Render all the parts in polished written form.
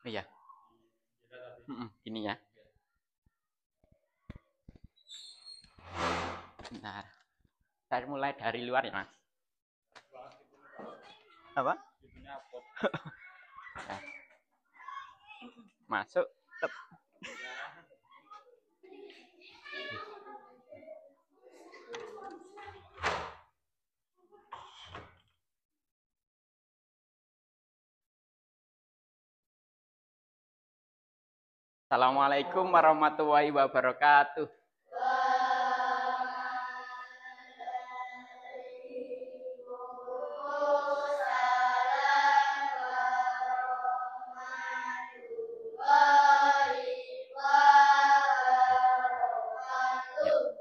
iya. Gini ya. Bentar. Saya mulai dari luar ya, Mas. Apa? Masuk. Tep. Assalamualaikum warahmatullahi wabarakatuh.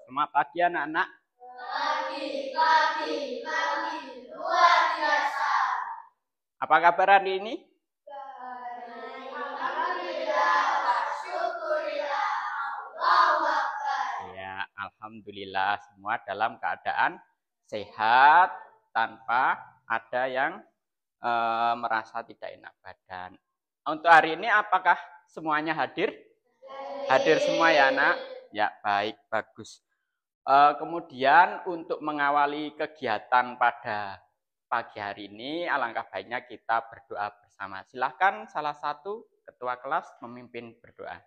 Selamat pagi anak-anak. Pagi, luar biasa. Apa kabar hari ini? Ya, alhamdulillah semua dalam keadaan sehat tanpa ada yang merasa tidak enak badan. Untuk hari ini apakah semuanya hadir? Hadir semua ya anak? Ya, baik, bagus. Kemudian untuk mengawali kegiatan pada pagi hari ini, alangkah baiknya kita berdoa bersama. Silahkan salah satu ketua kelas memimpin berdoa.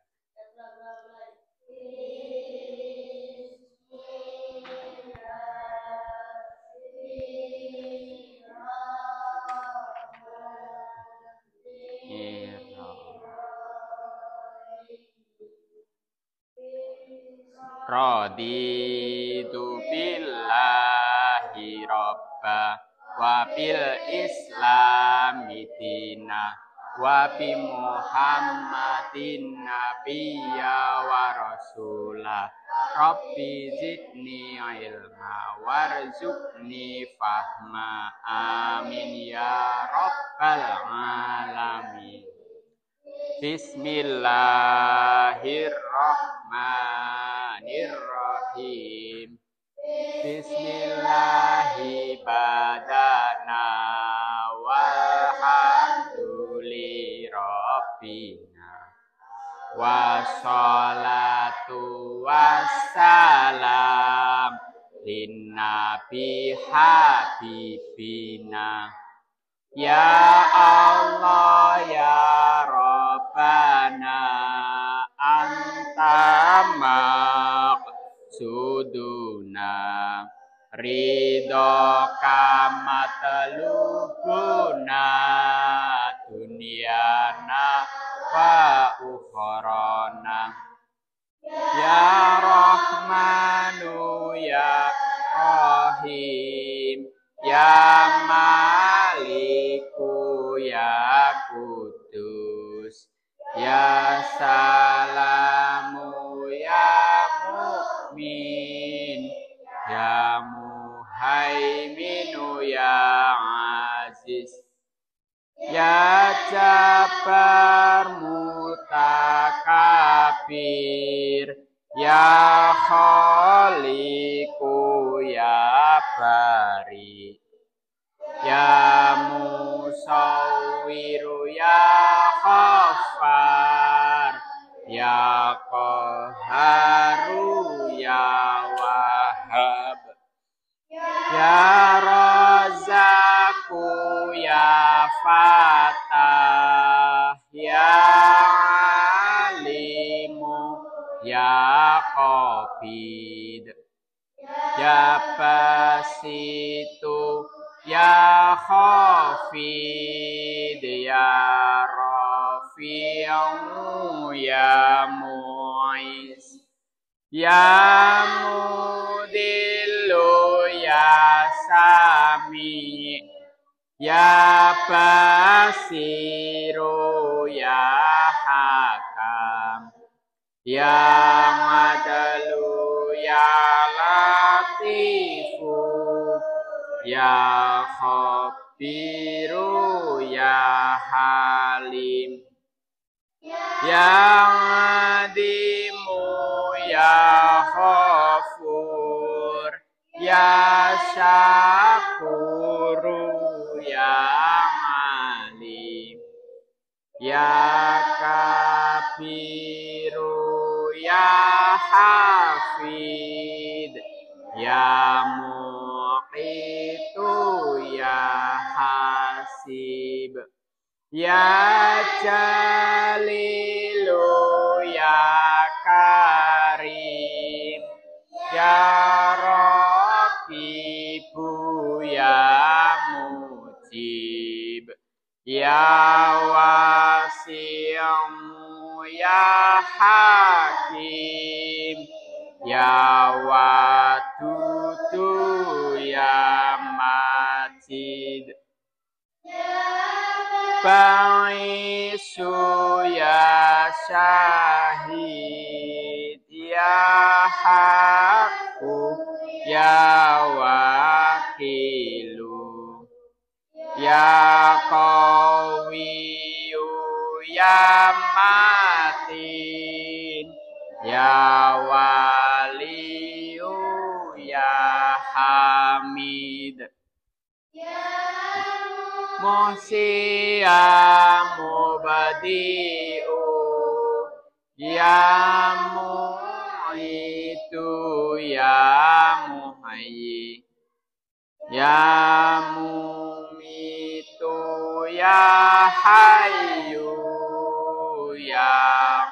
Raditu billahi robba wa bil islami dina wa bi muhammadin nabiyya wa rasula rabbi zidni ilma warzuqni fahma amin ya rabbal alamin. Bismillahirrahmanirrahim. Bismillahi badana walhamduli rabbina wassalatu wassalam linnabi habibina ya Allah ya Rabbana anta maqsuduna ridhoka matlubuna dunyana wa ukhrana ya Rahmanu ya Rahim ya Maliku ya Kudus ya Salamu ya Mukmin ya Muhaiminu ya Aziz ya Jabbar Mutakabir ya Khaliqu ya Bari ya Musawwiru ya Ghaffar ya Qahharu ya Wahhab ya Razzaqu ya Fatah ya Alimu ya Qabid ya Basitu ya Khafid ya Rafi'u ya Mu'iz ya Mudillu ya Sami ya Basiru ya Hakam ya Adlu ya Latifu ya Khabiru ya Halim ya Adimu ya Ghafur ya Syakuru ya Alim ya hafid, ya muqitu ya hasib, ya jalilu ya karim, ya raqibu ya mujib, ya wasi'u ya hakim, ya wadudu ya majid, ba'isu ya syahid, ya haqqu ya wakilu, ya qawiyu ya matin, ya waliyu ya hamid, muhsi ya mubadi'u ya mu'itu ya muhayyi, ya mumitu ya hayyu ya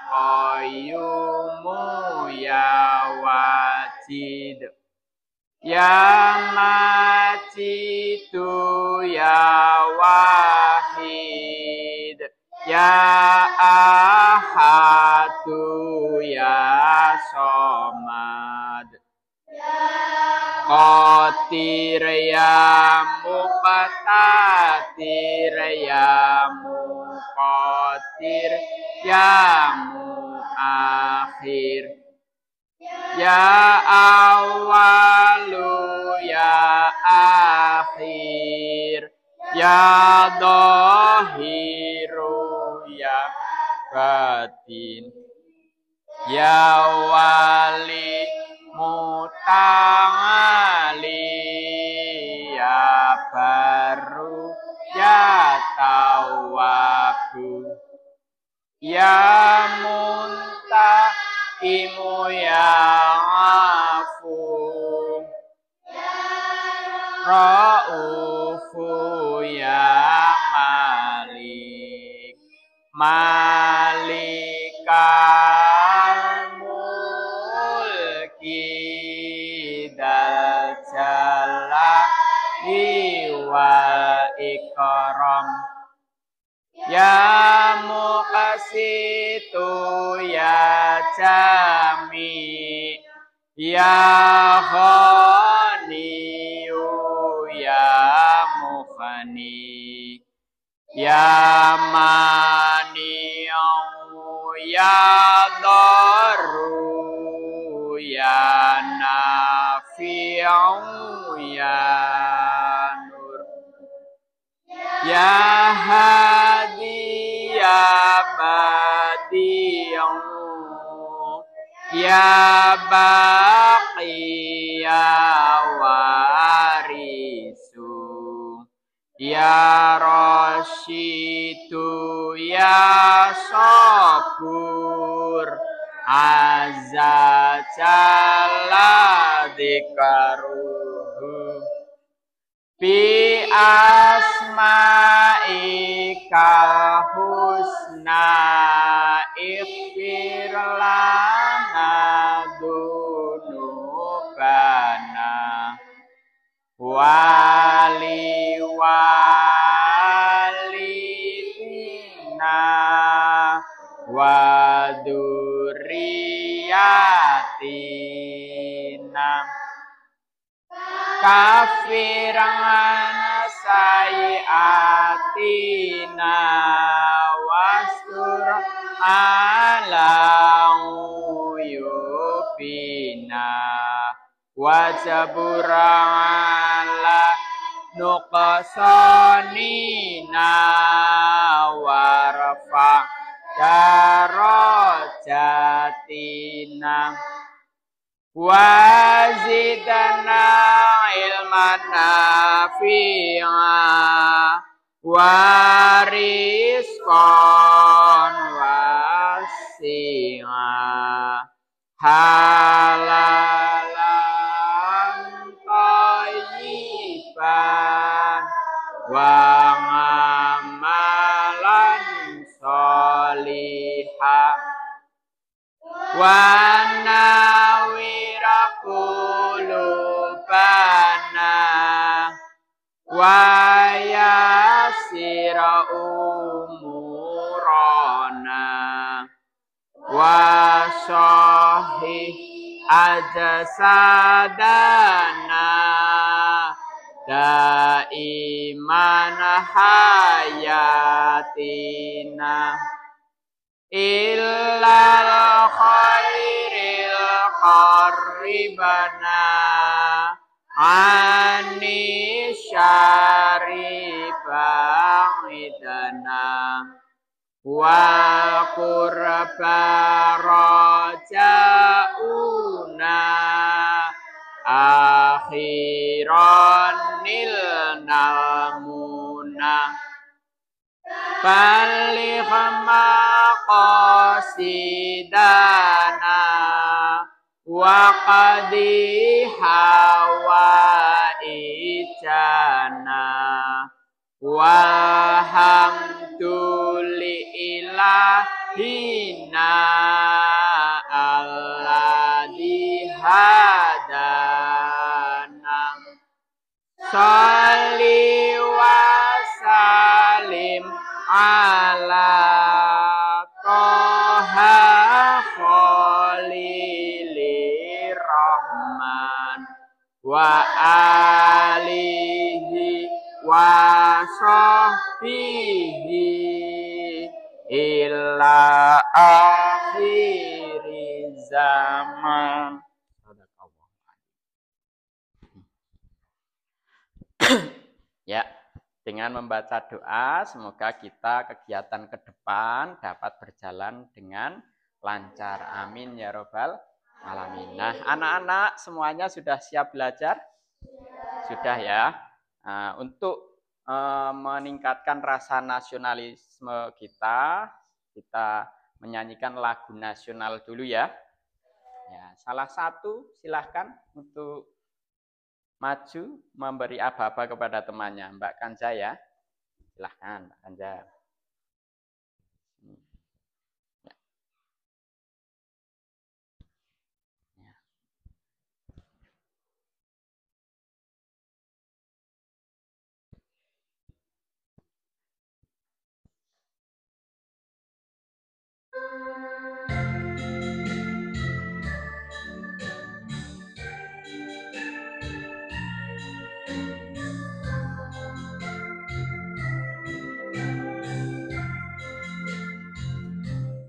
qayyumu ya wajid, ya majidu ya wahid, ya ahadu ya somad, qadir ya muqtadir ya muqadir ya muakhir, ya awalu ya akhir, ya dhahiru ya batin, ya wali muta'ali, ya baru ya tawabu, ya muntaqimu ya afu, ra'ufu ya malik, malikal mulki dal jalali wal ikram, ya muqasitu ya jami, ya ghaniyu ya mughni, ya mani'u ya darru, ya nafi'u ya nur, ya hadi ya badi'u, ya baqi ya warisu, ya rasyidu ya sabur, azza jalla dzikruhu, bi asma'ika husna ighfir lana dzunubana wali walidina wa dzurriyyatina, kafiran sayiatina wastur ala uyubina wajabura ala nuqsanina warfa darajatina wazidana ilman nafi'a warizqan wasi'a halal wa amalan sholihah wa nawwira qulubana wa yassira umurana wa sahih ajsadana daiman hayatina illal khairil qarribana ani syari ba'idana wa qurba rajauna akhiran nilnamuna baligh maqasidana wa qadi hawaijana walhamdulillahina alladzi hadana sholli wa salim ala toha kholilir rahman wa alihi wa sahbihi illa akhiri zaman. Ya, dengan membaca doa semoga kita kegiatan ke depan dapat berjalan dengan lancar. Amin ya robbal alamin. Nah, anak-anak semuanya sudah siap belajar? Sudah ya. Nah, untuk meningkatkan rasa nasionalisme kita menyanyikan lagu nasional dulu ya. Ya, salah satu silahkan untuk maju memberi aba-aba kepada temannya. Mbak Kanja ya. Silahkan Mbak Kanja.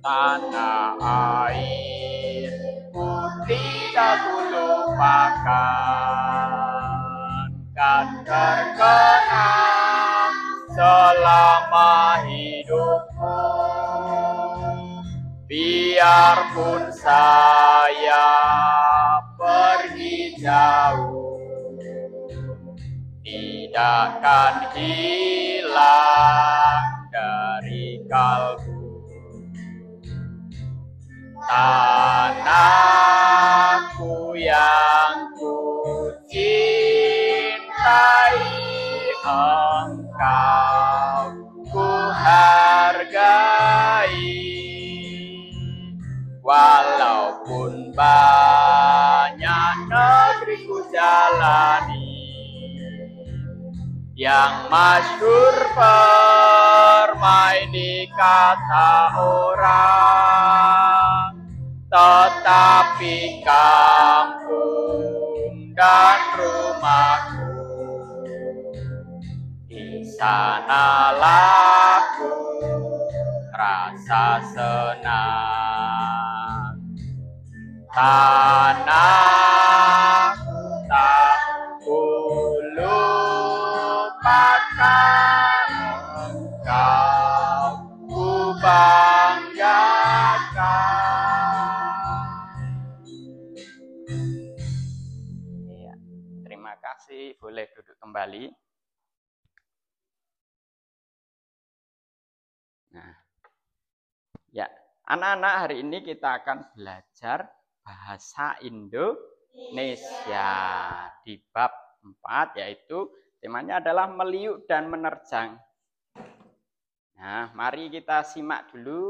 Tanah air putih tak lupakan, kan terkenang selama hidupku. Biarpun saya pergi jauh, tidak akan hilang dari kalbu. Tanahku yang ku cintai, engkau ku hargai. Walaupun banyak negeri ku jalani, yang masyhur permai di kata orang, tetapi kampung dan rumahku, di sanalah ku rasa senang. Tanahku tak ku lupakan, engkau ku banggakan. Ya, terima kasih. Boleh duduk kembali. Nah, ya, anak-anak, hari ini kita akan belajar bahasa Indonesia di bab 4, yaitu Temanya adalah meliuk dan menerjang. Nah, mari kita simak dulu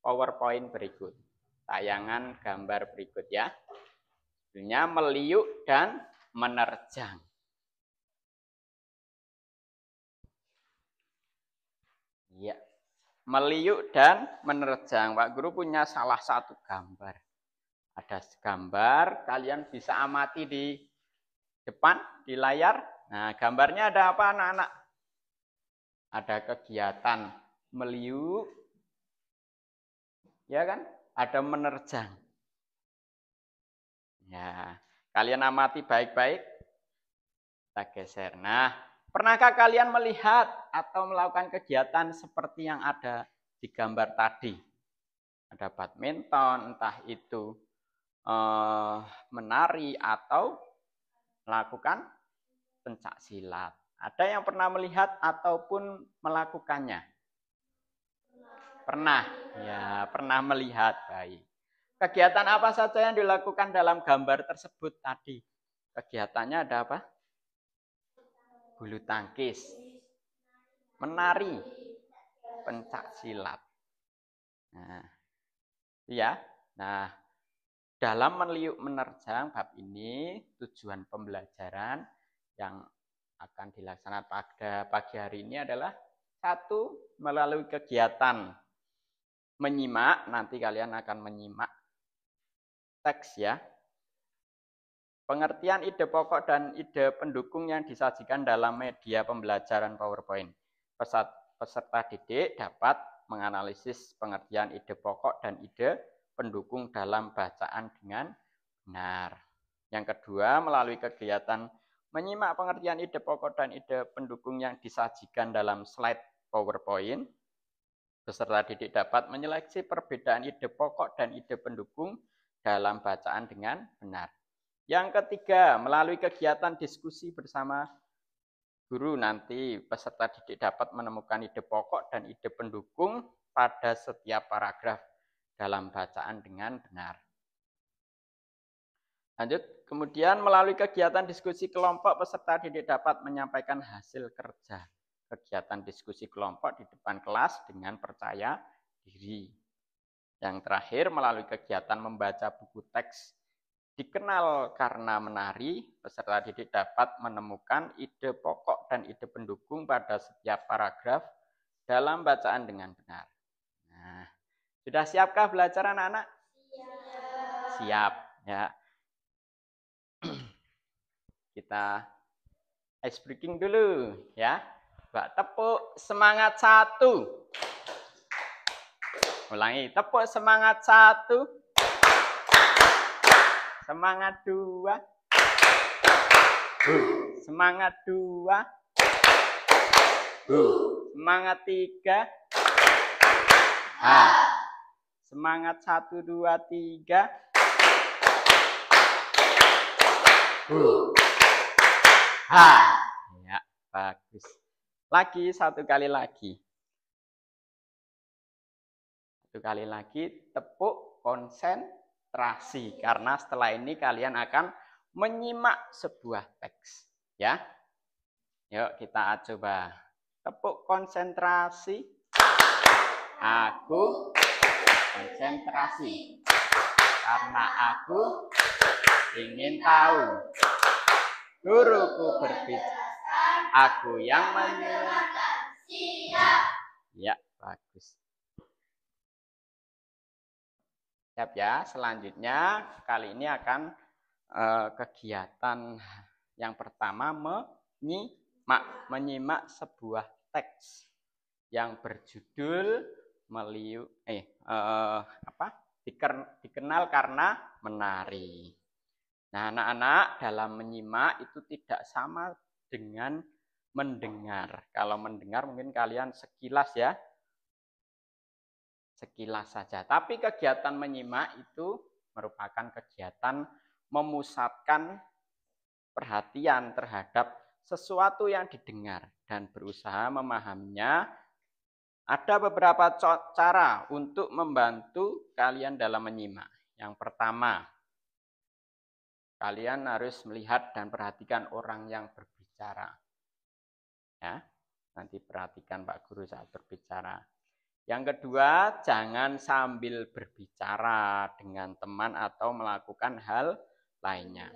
PowerPoint berikut. Tayangan gambar berikut ya. Judulnya meliuk dan menerjang. Iya. Meliuk dan menerjang. Pak Guru punya salah satu gambar. Ada gambar, kalian bisa amati di depan, di layar. Nah, gambarnya ada apa anak-anak? Ada kegiatan meliuk, ya kan? Ada menerjang. Ya, kalian amati baik-baik. Kita geser. Nah, pernahkah kalian melihat atau melakukan kegiatan seperti yang ada di gambar tadi? Ada badminton, entah itu menari atau melakukan pencak silat. Ada yang pernah melihat ataupun melakukannya? Pernah, ya pernah melihat. Baik. Kegiatan apa saja yang dilakukan dalam gambar tersebut tadi? Kegiatannya ada apa? Bulu tangkis, menari, pencak silat. Nah, ya. Nah, dalam meliuk menerjang bab ini tujuan pembelajaran yang akan dilaksanakan pada pagi hari ini adalah satu, melalui kegiatan menyimak, nanti kalian akan menyimak teks ya. Pengertian ide pokok dan ide pendukung yang disajikan dalam media pembelajaran PowerPoint. Peserta didik dapat menganalisis pengertian ide pokok dan ide pendukung dalam bacaan dengan benar. Yang kedua, melalui kegiatan menyimak pengertian ide pokok dan ide pendukung yang disajikan dalam slide PowerPoint, peserta didik dapat menyeleksi perbedaan ide pokok dan ide pendukung dalam bacaan dengan benar. Yang ketiga, melalui kegiatan diskusi bersama guru, nanti peserta didik dapat menemukan ide pokok dan ide pendukung pada setiap paragraf dalam bacaan dengan benar. Lanjut, kemudian melalui kegiatan diskusi kelompok, peserta didik dapat menyampaikan hasil kerja kegiatan diskusi kelompok di depan kelas dengan percaya diri. Yang terakhir, melalui kegiatan membaca buku teks dikenal karena menari, peserta didik dapat menemukan ide pokok dan ide pendukung pada setiap paragraf dalam bacaan dengan benar. Nah, sudah siapkah belajar anak-anak? Siap. Siap, ya. Kita ice breaking dulu, ya. Mbak, tepuk semangat 1. Ulangi, tepuk semangat 1. Semangat 2. Semangat 2. Semangat 3. Semangat 1, 2, 3. Ya, bagus. Lagi, satu kali lagi. Satu kali lagi, tepuk konsentrasi. Karena setelah ini kalian akan menyimak sebuah teks. Ya. Yuk kita coba. Tepuk konsentrasi. Aku konsentrasi. Karena aku ingin tahu. Guruku berbicara. Aku yang menjelaskan. Siap. Ya, bagus. Siap ya. Selanjutnya kali ini akan kegiatan yang pertama menyimak sebuah teks yang berjudul dikenal karena menari. Nah, anak-anak, dalam menyimak itu tidak sama dengan mendengar. Kalau mendengar mungkin kalian sekilas ya. Sekilas saja. Tapi kegiatan menyimak itu merupakan kegiatan memusatkan perhatian terhadap sesuatu yang didengar dan berusaha memahaminya. Ada beberapa cara untuk membantu kalian dalam menyimak. Yang pertama, Kalian harus melihat dan perhatikan orang yang berbicara. Ya, nanti perhatikan Pak Guru saat berbicara. Yang kedua, jangan sambil berbicara dengan teman atau melakukan hal lainnya.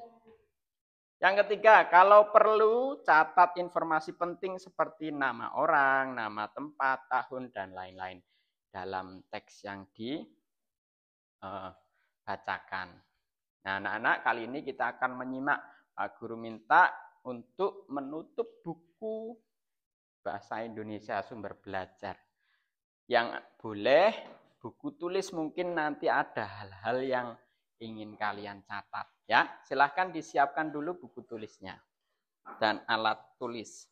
Yang ketiga, kalau perlu catat informasi penting seperti nama orang, nama tempat, tahun, dan lain-lain dalam teks yang dibacakan. Nah, anak-anak, kali ini kita akan menyimak. Pak Guru minta untuk menutup buku Bahasa Indonesia Sumber Belajar. Yang boleh buku tulis mungkin nanti ada hal-hal yang ingin kalian catat. Ya, silahkan disiapkan dulu buku tulisnya dan alat tulis.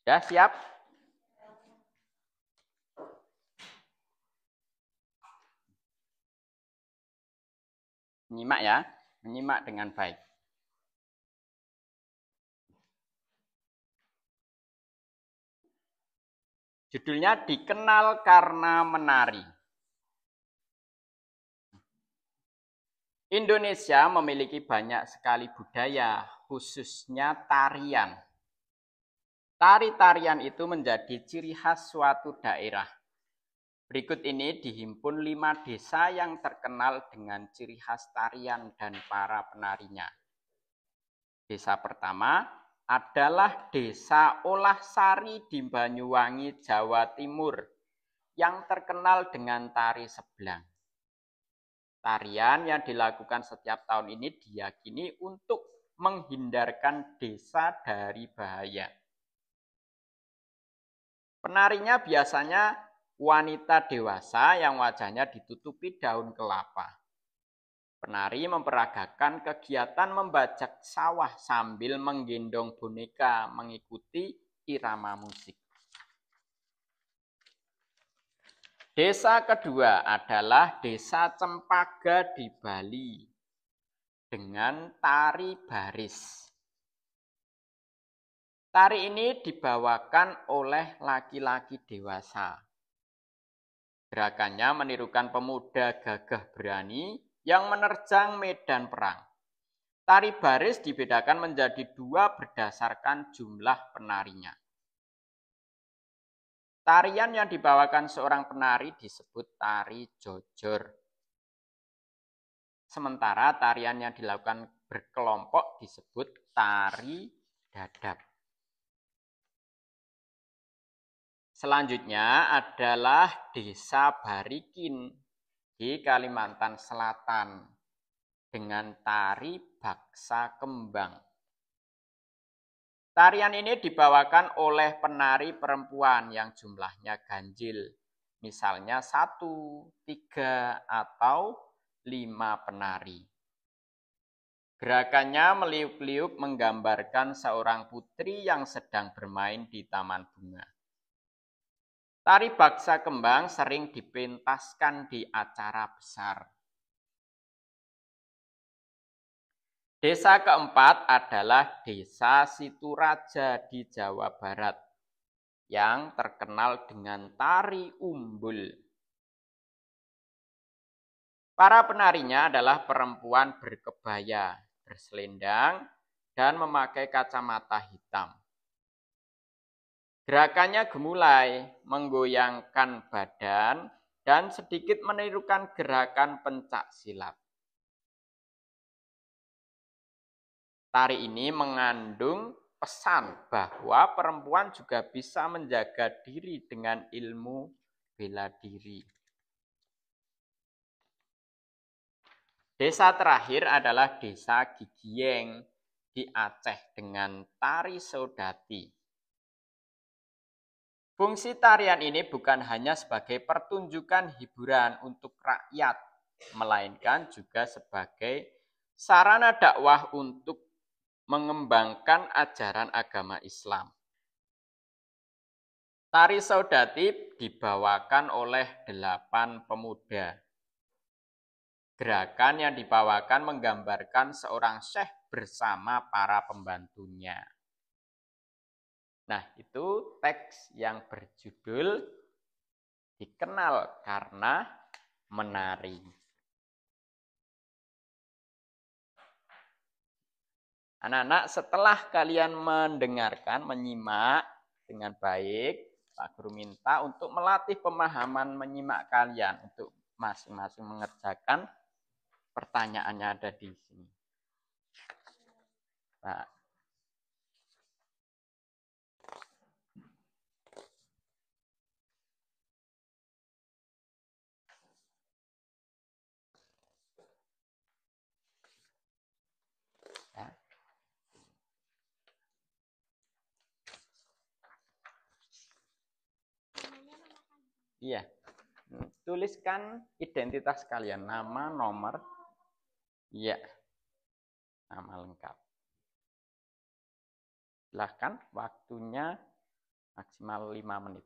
Ya, siap? Menyimak ya, menyimak dengan baik. Judulnya Dikenal Karena Menari. Indonesia memiliki banyak sekali budaya, khususnya tarian. Tari-tarian itu menjadi ciri khas suatu daerah. Berikut ini dihimpun 5 desa yang terkenal dengan ciri khas tarian dan para penarinya. Desa pertama adalah Desa Olasari di Banyuwangi, Jawa Timur, yang terkenal dengan tari sebelang. Tarian yang dilakukan setiap tahun ini diyakini untuk menghindarkan desa dari bahaya. Penarinya biasanya wanita dewasa yang wajahnya ditutupi daun kelapa. Penari memperagakan kegiatan membajak sawah sambil menggendong boneka mengikuti irama musik. Desa kedua adalah Desa Cempaka di Bali dengan tari baris. Tari ini dibawakan oleh laki-laki dewasa. Gerakannya menirukan pemuda gagah berani yang menerjang medan perang. Tari baris dibedakan menjadi 2 berdasarkan jumlah penarinya. Tarian yang dibawakan seorang penari disebut tari jojor. Sementara tarian yang dilakukan berkelompok disebut tari dadap. Selanjutnya adalah Desa Barikin di Kalimantan Selatan dengan tari baksa kembang. Tarian ini dibawakan oleh penari perempuan yang jumlahnya ganjil, misalnya 1, 3, atau 5 penari. Gerakannya meliuk-liuk menggambarkan seorang putri yang sedang bermain di taman bunga. Tari baksa kembang sering dipentaskan di acara besar. Desa keempat adalah Desa Situraja di Jawa Barat yang terkenal dengan tari umbul. Para penarinya adalah perempuan berkebaya, berselendang, dan memakai kacamata hitam. Gerakannya gemulai, menggoyangkan badan, dan sedikit menirukan gerakan pencak silat. Tari ini mengandung pesan bahwa perempuan juga bisa menjaga diri dengan ilmu bela diri. Desa terakhir adalah Desa Gigieng di Aceh dengan tari Saudati. Fungsi tarian ini bukan hanya sebagai pertunjukan hiburan untuk rakyat, melainkan juga sebagai sarana dakwah untuk mengembangkan ajaran agama Islam. Tari Saudati dibawakan oleh 8 pemuda. Gerakan yang dibawakan menggambarkan seorang syekh bersama para pembantunya. Nah, itu teks yang berjudul dikenal karena menari. Anak-anak, setelah kalian mendengarkan, menyimak dengan baik, Pak Guru minta untuk melatih pemahaman menyimak kalian untuk masing-masing mengerjakan pertanyaannya ada di sini. Nah, ya. Iya. Tuliskan identitas kalian, nama, nomor. Iya. Nama lengkap. Silahkan, waktunya maksimal 5 menit.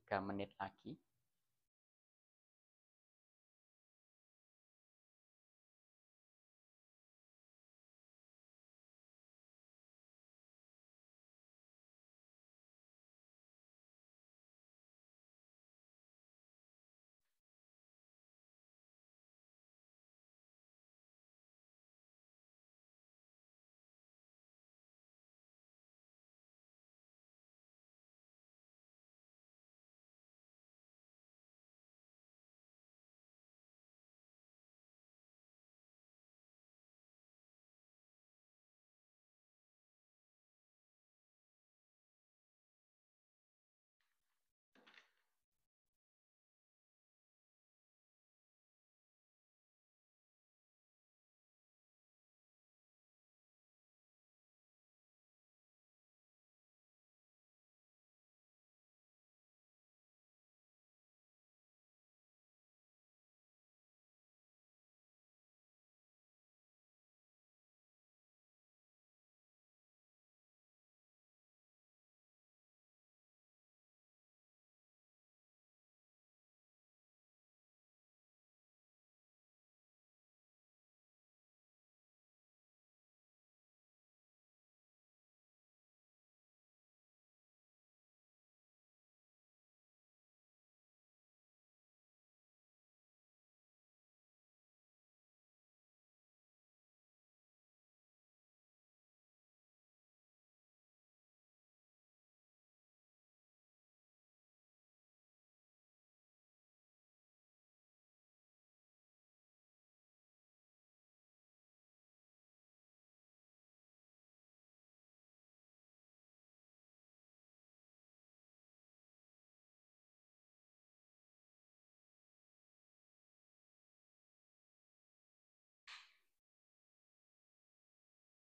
Tiga menit lagi.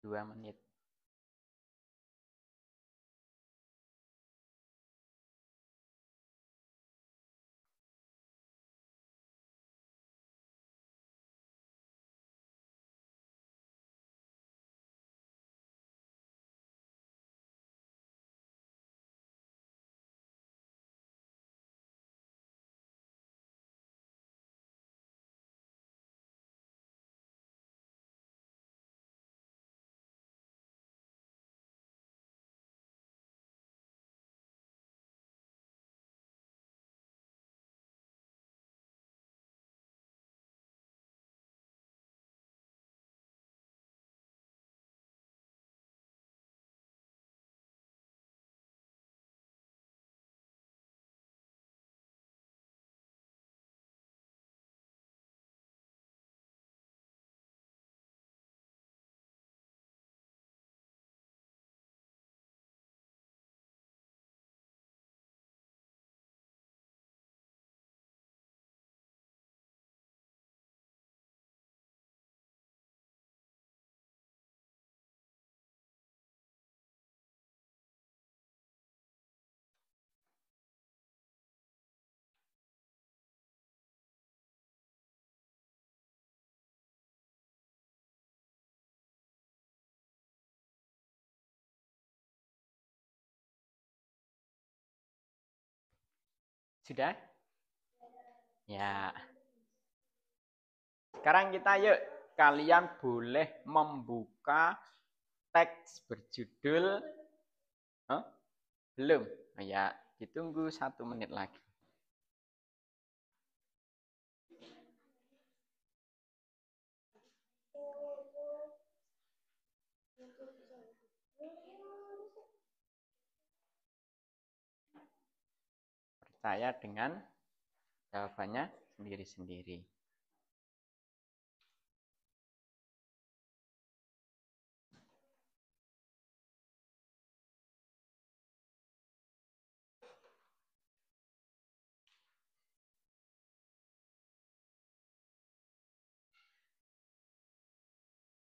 2 menit. Sudah? Ya. Sekarang kita yuk, kalian boleh membuka teks berjudul belum? Ya, ditunggu 1 menit lagi. Percaya dengan jawabannya sendiri-sendiri.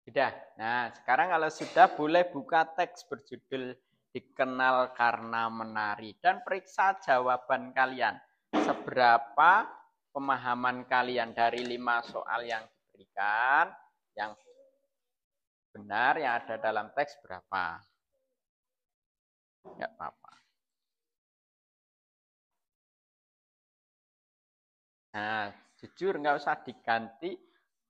Sudah. Nah, sekarang kalau sudah, boleh buka teks berjudul Dikenal Karena Menari dan periksa jawaban kalian. Seberapa pemahaman kalian dari 5 soal yang diberikan, yang benar yang ada dalam teks berapa? Enggak apa-apa. Nah, jujur nggak usah diganti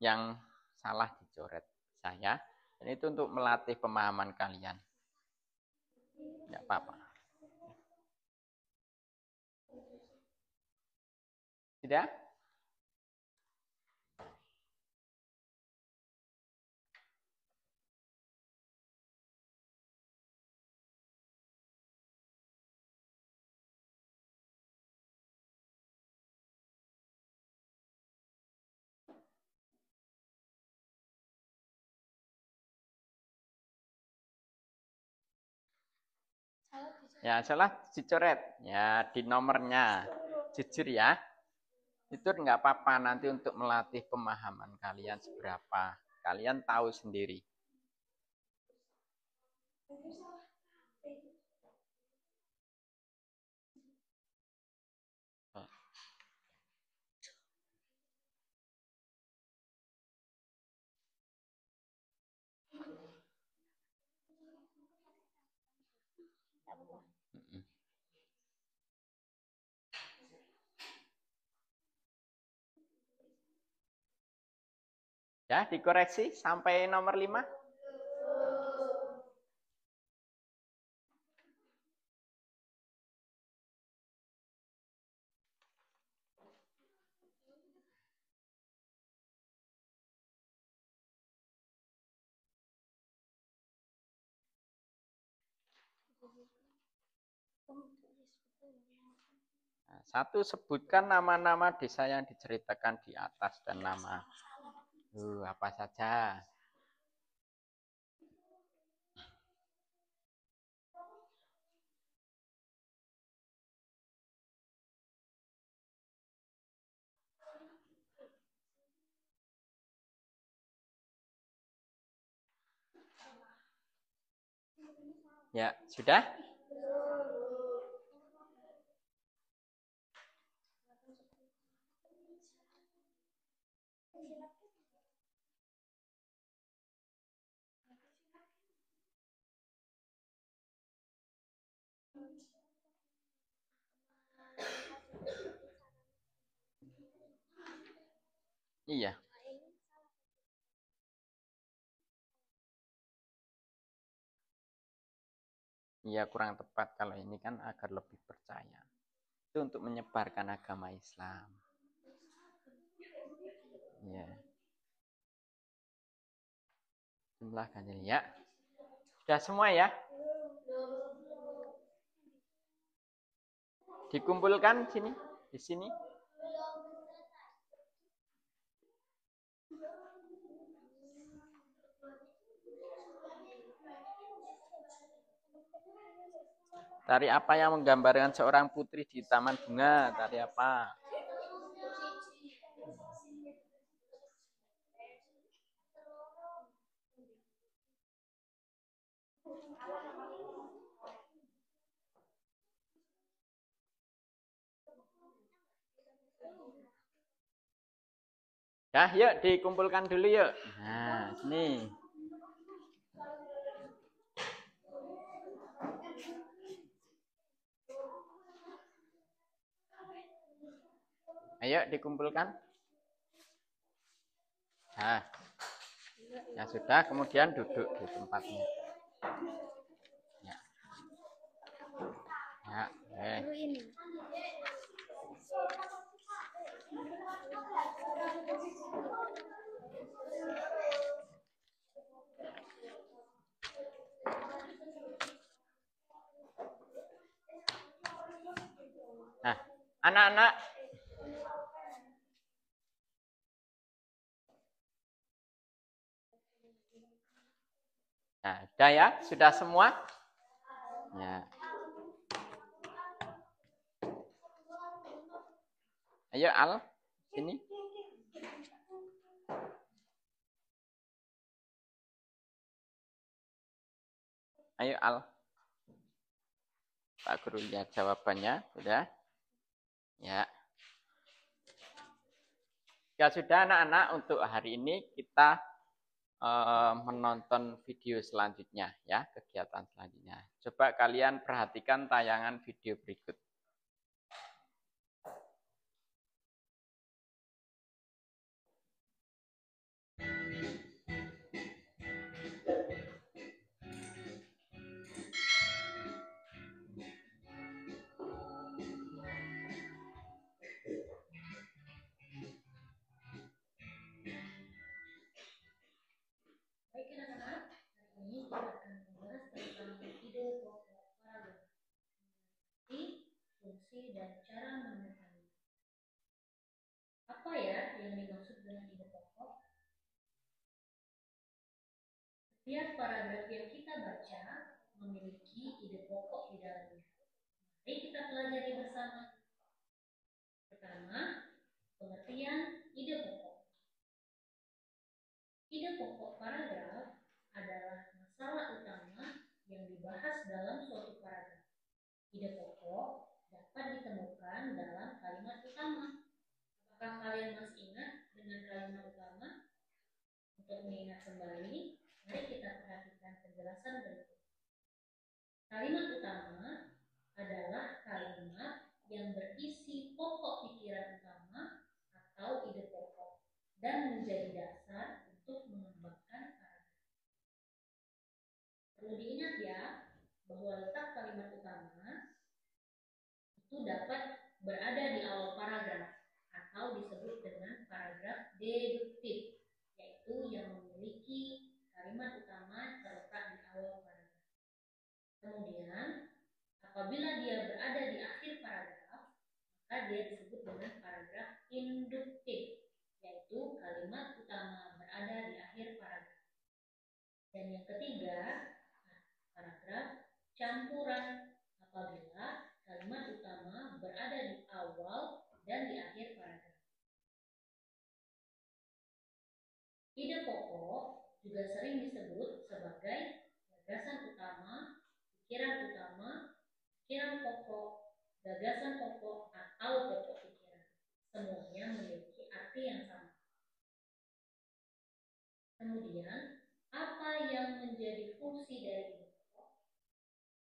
yang salah dicoret saya. Ini itu untuk melatih pemahaman kalian. Enggak apa-apa. Tidak? Ya, salah dicoret. Ya, di nomornya. Jujur ya. Itu enggak apa-apa nanti untuk melatih pemahaman kalian seberapa. Kalian tahu sendiri. Ya, dikoreksi sampai nomor 5. Nah, 1, sebutkan nama-nama desa yang diceritakan di atas dan nama. Apa saja? Ya, sudah? Iya. Iya, kurang tepat kalau ini kan agar lebih percaya. Itu untuk menyebarkan agama Islam. Iya. Jumlah ganjil ya. Sudah semua ya? Dikumpulkan sini, di sini. Tari apa yang menggambarkan seorang putri di taman bunga? Tari apa? Dah, yuk dikumpulkan dulu yuk. Nah, sini. Ayo dikumpulkan. Nah, ya sudah, kemudian duduk di tempatnya. Ya, ya, Nah, anak-anak. Nah, sudah ya? Sudah semua? Ya. Ayo Al, sini. Ayo Al. Pak Guru lihat jawabannya, sudah? Ya. Ya sudah anak-anak, untuk hari ini kita menonton video selanjutnya ya, kegiatan selanjutnya. Coba kalian perhatikan tayangan video berikut. Baik anak-anak, hari ini kita akan membahas tentang ide pokok paragraf, fungsi dan cara menemukannya. Apa ya yang dimaksud dengan ide pokok? Setiap paragraf yang kita baca memiliki ide pokok di dalamnya. Mari kita pelajari bersama. Pertama, pengertian ide pokok. Ide pokok paragraf adalah masalah utama yang dibahas dalam suatu paragraf. Ide pokok dapat ditemukan dalam kalimat utama. Apakah kalian masih ingat dengan kalimat utama? Untuk mengingat kembali, mari kita perhatikan penjelasan berikut. Kalimat utama adalah kalimat yang berisi pokok pikiran utama atau ide pokok dan menjadi dasar untuk mengembangkan paragraf. Perlu diingat ya, bahwa letak kalimat utama itu dapat berada di awal paragraf atau disebut dengan paragraf deduktif, yaitu yang memiliki kalimat utama terletak di awal paragraf. Kemudian, apabila dia berada di akhir paragraf, maka dia disebut dengan paragraf induktif, yaitu kalimat utama berada di akhir paragraf. Dan yang ketiga, paragraf campuran, apabila kalimat utama berada di awal dan di akhir paragraf. Ide pokok juga sering disebut sebagai gagasan utama gagasan pokok atau pokok pikiran. Semuanya memiliki arti yang sama. Kemudian, apa yang menjadi fungsi dari ide pokok?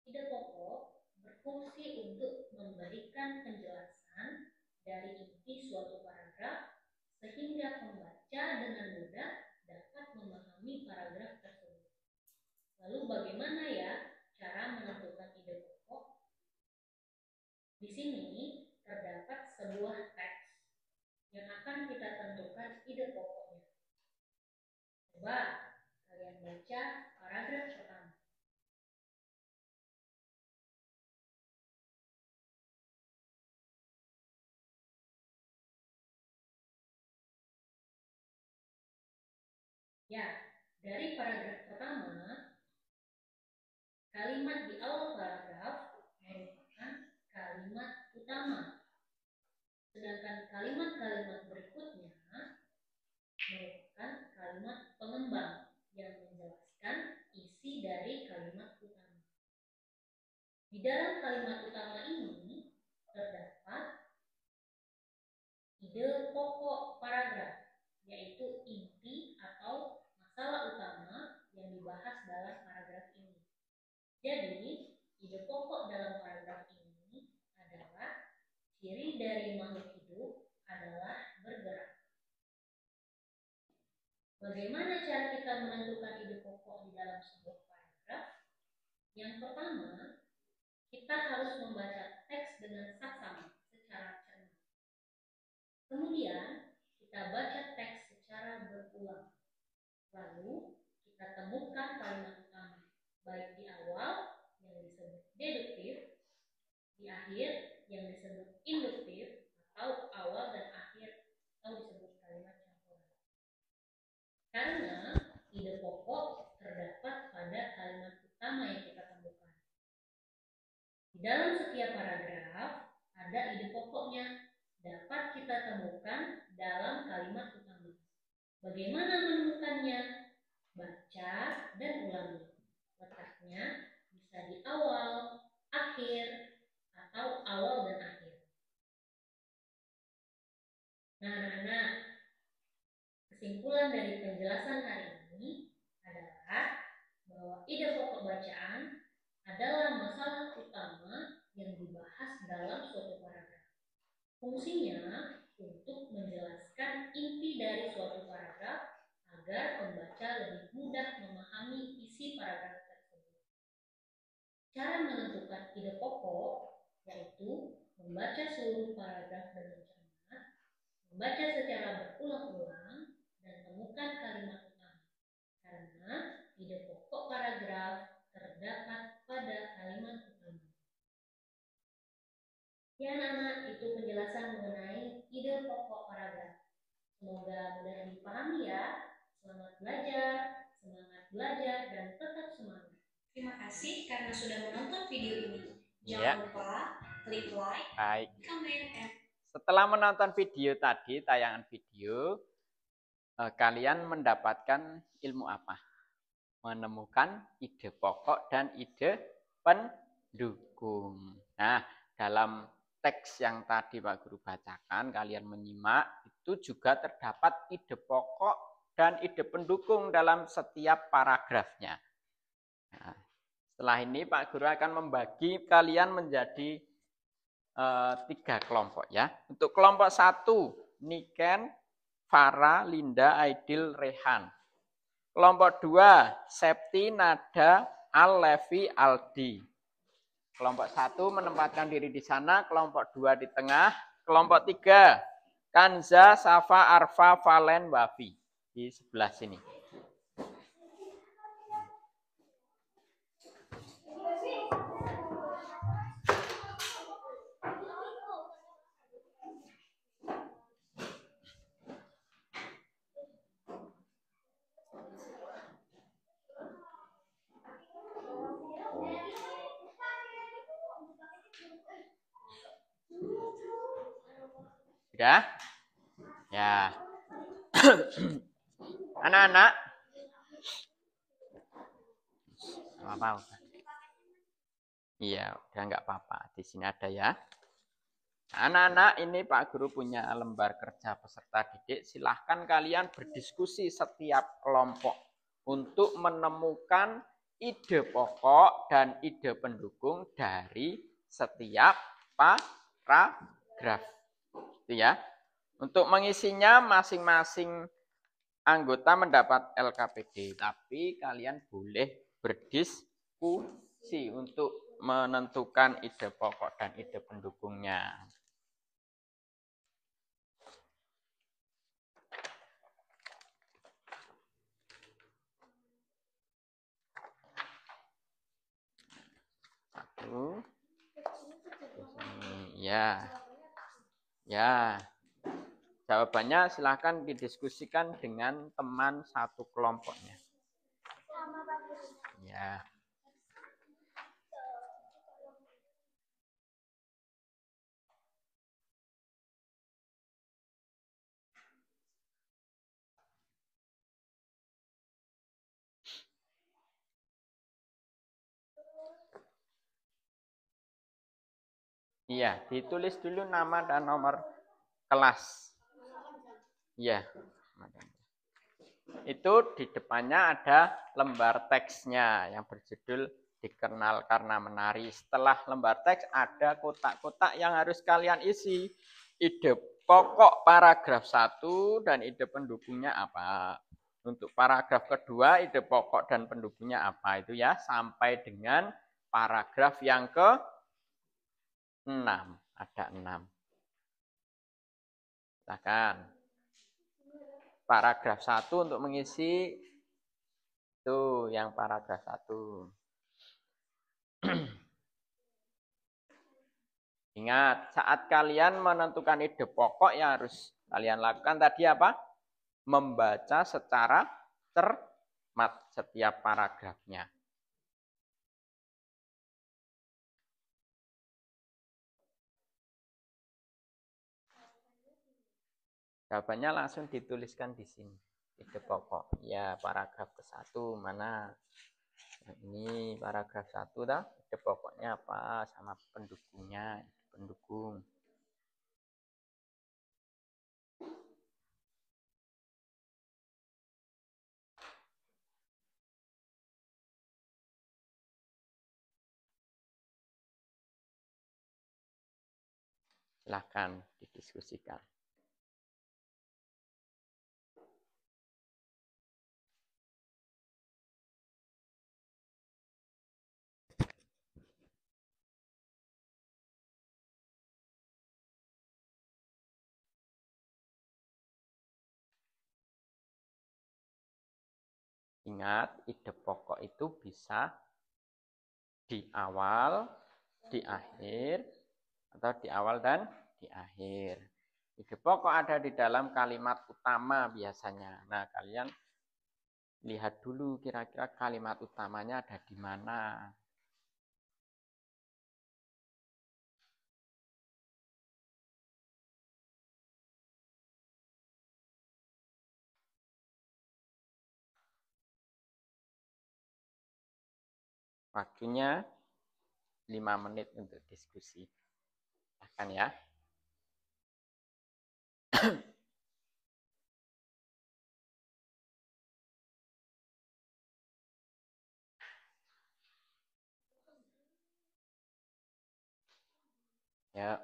Ide pokok berfungsi untuk memberikan penjelasan dari inti suatu paragraf sehingga pembaca dengan mudah dapat memahami paragraf tersebut. Lalu bagaimana ya cara menentukan ide pokok? Di sini terdapat sebuah teks yang akan kita tentukan ide pokoknya. Coba kalian baca paragraf pertama. Ya, dari paragraf pertama, kalimat di awal paragraf merupakan kalimat utama. Sedangkan kalimat-kalimat berikutnya merupakan kalimat pengembang yang menjelaskan isi dari kalimat utama. Di dalam kalimat utama ini terdapat ide pokok paragraf, yaitu inti atau masalah utama yang dibahas dalam paragraf ini. Jadi, ide pokok dalam paragraf ini adalah ciri dari makhluk hidup adalah bergerak. Bagaimana cara kita menentukan ide pokok di dalam sebuah paragraf? Yang pertama, kita harus membaca teks dengan saksama secara cermat. Kemudian, kita baca teks secara berulang. Lalu, kita temukan kalimat utama, baik di awal yang disebut deduktif, di akhir yang disebut induktif, atau awal dan akhir atau disebut kalimat campuran. Karena ide pokok terdapat pada kalimat utama yang kita temukan. Di dalam setiap paragraf ada ide pokoknya, dapat kita temukan dalam kalimat utama. Bagaimana menemukannya? Baca dan ulangi. Letaknya bisa di awal, akhir, atau awal dan akhir. Nah, anak-anak, kesimpulan dari penjelasan hari ini adalah bahwa ide pokok bacaan adalah masalah utama yang dibahas dalam suatu paragraf. Fungsinya untuk menjelaskan inti dari suatu paragraf agar pembaca lebih mudah memahami isi paragraf tersebut. Cara menentukan ide pokok yaitu membaca seluruh paragraf dengan cermat, membaca secara berulang-ulang, dan temukan kalimat utama. Karena ide pokok paragraf terdapat pada kalimat utama. Ya anak-anak, itu penjelasan mengenai ide pokok paragraf. Semoga mudah dipahami ya. Selamat belajar, dan tetap semangat. Terima kasih karena sudah menonton video ini. Jangan lupa klik like, comment, and setelah menonton video tadi, tayangan video, kalian mendapatkan ilmu apa? Menemukan ide pokok dan ide pendukung. Nah, dalam teks yang tadi Pak Guru bacakan, kalian menyimak, itu juga terdapat ide pokok dan ide pendukung dalam setiap paragrafnya. Nah, setelah ini Pak Guru akan membagi kalian menjadi 3 kelompok ya. Untuk kelompok 1, Niken, Farah, Linda, Aidil, Rehan. Kelompok 2, Septi, Nada, Al-Levi, Aldi. Kelompok 1 menempatkan diri di sana, kelompok 2 di tengah, kelompok 3, Kanza, Safa, Arfa, Valen, Wafi. Di sebelah sini. Sudah? Ya. Anak-anak. Apa-apa. Iya, udah nggak apa-apa. Di sini ada ya. Anak-anak, ini Pak Guru punya lembar kerja peserta didik. Silahkan kalian berdiskusi setiap kelompok untuk menemukan ide pokok dan ide pendukung dari setiap paragraf. Itu ya. Untuk mengisinya masing-masing anggota mendapat LKPD, tapi kalian boleh berdiskusi untuk menentukan ide pokok dan ide pendukungnya. Satu. Ya. Ya. Jawabannya silahkan didiskusikan dengan teman satu kelompoknya. Ya. Iya, ditulis dulu nama dan nomor kelas. Iya. Itu di depannya ada lembar teksnya yang berjudul dikenal karena menari. Setelah lembar teks ada kotak-kotak yang harus kalian isi. Ide pokok paragraf 1 dan ide pendukungnya apa. Untuk paragraf kedua, ide pokok dan pendukungnya apa itu ya. Sampai dengan paragraf yang ke-6. Ada 6. Silakan. Paragraf 1 untuk mengisi itu yang paragraf 1. Ingat, saat kalian menentukan ide pokok yang harus kalian lakukan tadi apa? Membaca secara cermat setiap paragrafnya. Jawabannya langsung dituliskan di sini. Ide pokok. Ya, paragraf ke-1 mana? Nah, ini paragraf 1 dah. Ide pokoknya apa? Sama pendukungnya. Pendukung. Silahkan didiskusikan. Ingat, ide pokok itu bisa di awal, di akhir, atau di awal dan di akhir. Ide pokok ada di dalam kalimat utama biasanya. Nah, kalian lihat dulu kira-kira kalimat utamanya ada di mana. Waktunya 5 menit untuk diskusi. Akan ya. Ya.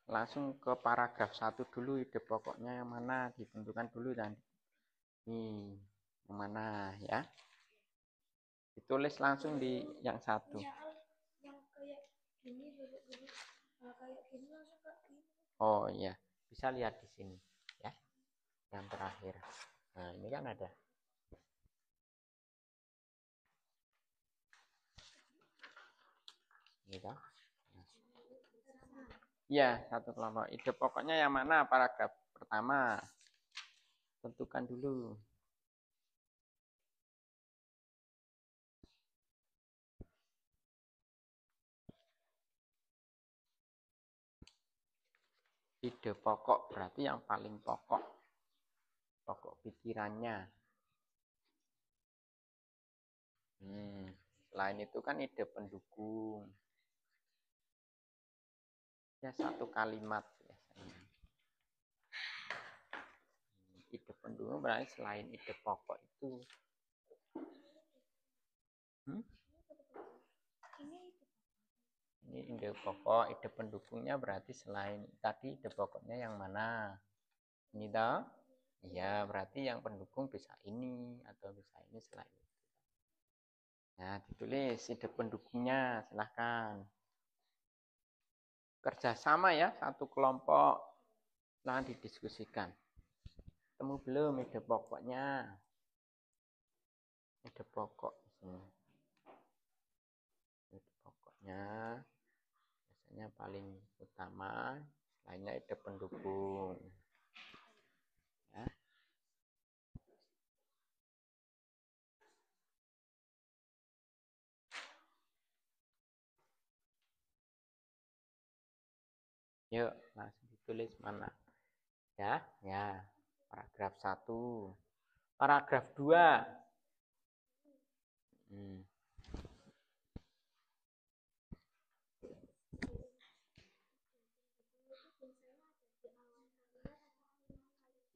Langsung ke paragraf 1 dulu, ide pokoknya yang mana, ditentukan dulu dan ini yang mana ya. Ditulis langsung di yang 1. Oh iya, bisa lihat di sini ya. Yang terakhir. Nah, ini kan ada. Gitu. Iya, satu kelompok. Ide pokoknya yang mana? Paragraf pertama. Tentukan dulu. Ide pokok berarti yang paling pokok. Pokok pikirannya. Selain itu kan ide pendukung. Ya, satu kalimat biasanya. Ide pendukung berarti selain ide pokok itu. Ini ide pokok, ide pendukungnya berarti selain tadi ide pokoknya yang mana? Ini toh? Iya, berarti yang pendukung bisa ini atau bisa ini selain itu. Nah, ditulis ide pendukungnya, silahkan. Kerjasama ya, satu kelompok. Silahkan didiskusikan. Temu belum ide pokoknya? Ide pokok. Ide pokoknya biasanya paling utama, lainnya ide pendukung. Ya. Yuk, langsung ditulis mana? Ya, ya. Paragraf 1. Paragraf 2.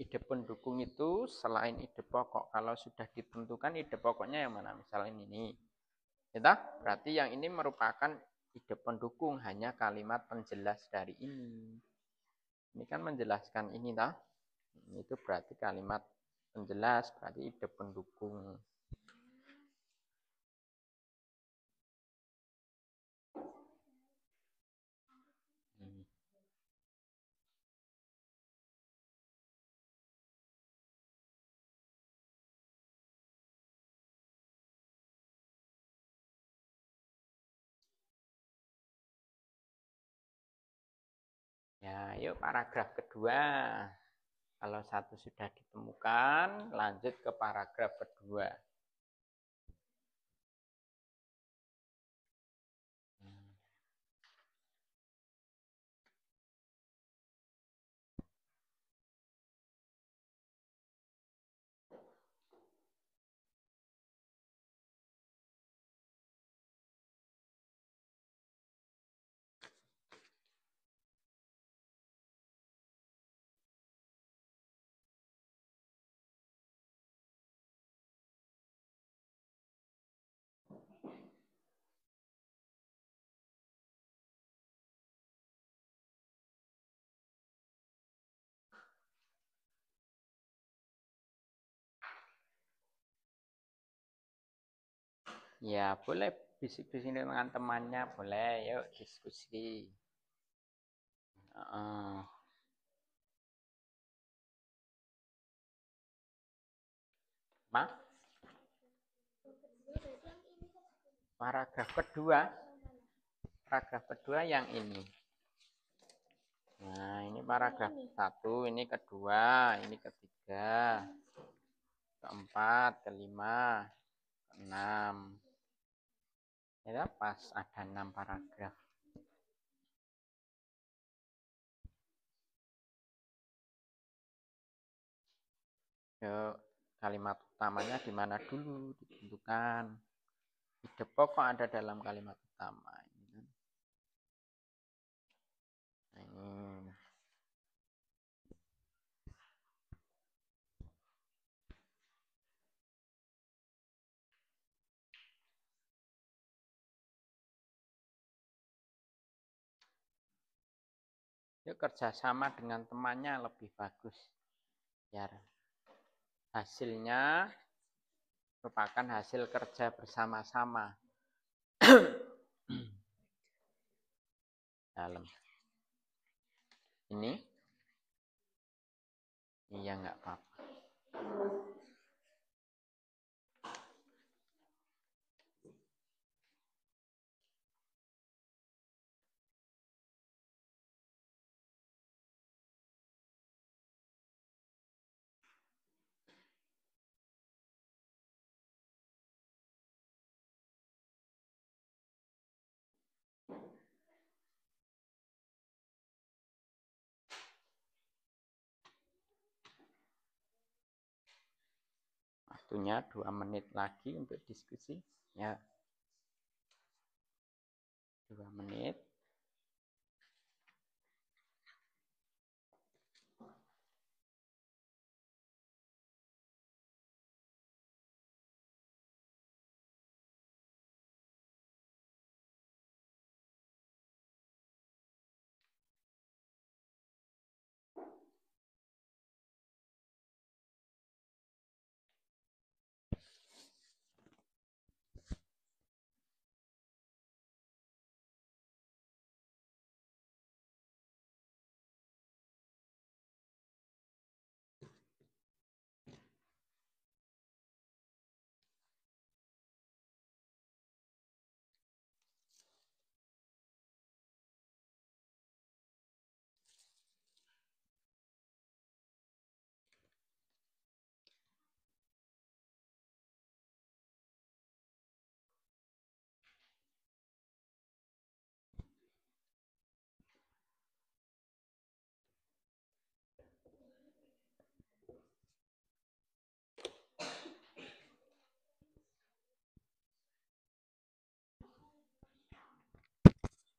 Ide pendukung itu selain ide pokok. Kalau sudah ditentukan ide pokoknya yang mana? Misalnya ini. Ya, berarti yang ini merupakan ide pendukung, hanya kalimat penjelas dari ini. Ini kan menjelaskan ini, toh? Itu berarti kalimat penjelas, berarti ide pendukung. Ya, yuk paragraf kedua. Kalau satu sudah ditemukan, lanjut ke paragraf kedua. Ya, boleh bisik-bisik dengan temannya, boleh. Yuk diskusi. Paragraf kedua yang ini. Nah, ini paragraf 1, ini kedua, ini ketiga, keempat, kelima, keenam. Ya, pas ada 6 paragraf. Yuk, kalimat utamanya di mana dulu ditentukan. Ide pokok ada dalam kalimat utama. Nah, ini. Yuk kerjasama dengan temannya lebih bagus. Biar hasilnya merupakan hasil kerja bersama-sama. Dalam. Ini? Iya, nggak apa-apa. Waktunya 2 menit lagi untuk diskusi. Ya, 2 menit.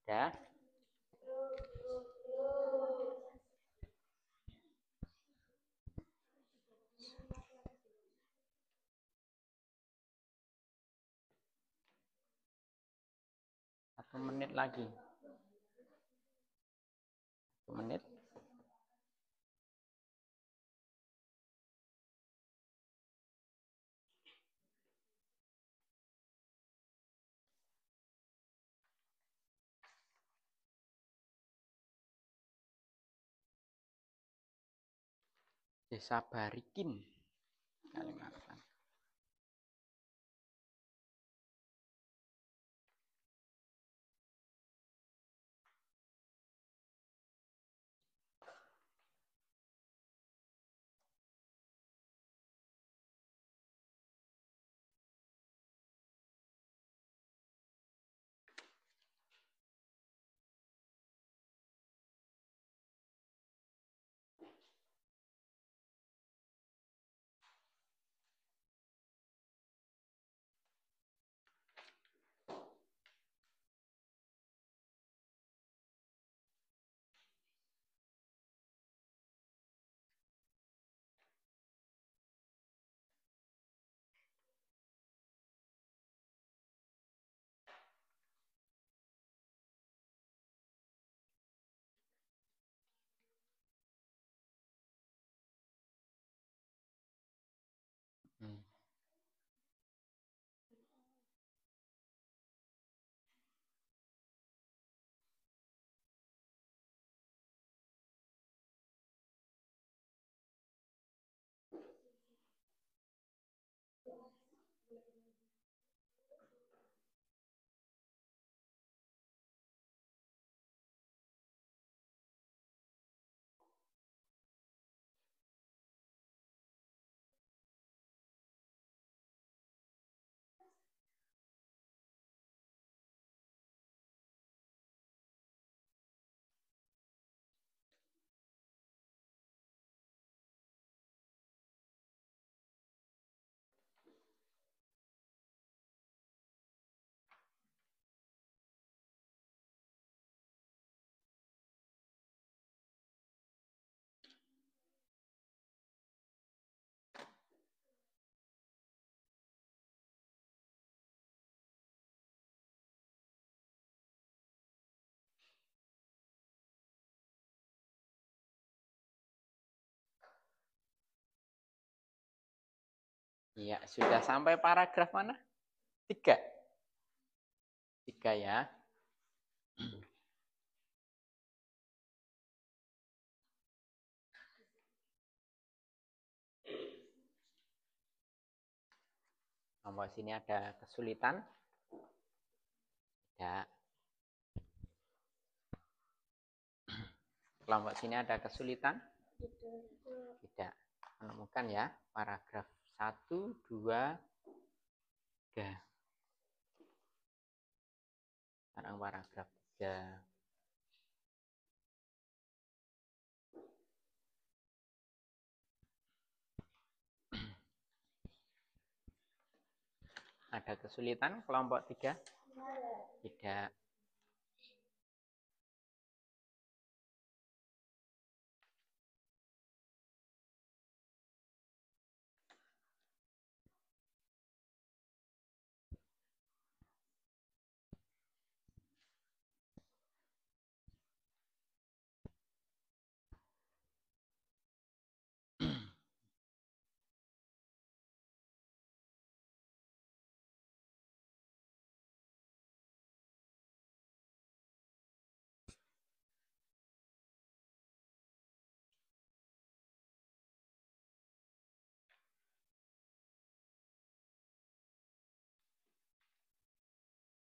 Ya. Satu menit lagi. 1 menit. Desa Barikin, Kalimantan. Hmm. Iya, sudah sampai paragraf mana? 3. 3 ya. Kelompok sini ada kesulitan? Tidak. Kelompok sini ada kesulitan? Tidak. Menemukan ya, paragraf 1, 2, 3. Sekarang paragraf 3. Ada kesulitan kelompok 3? Tidak.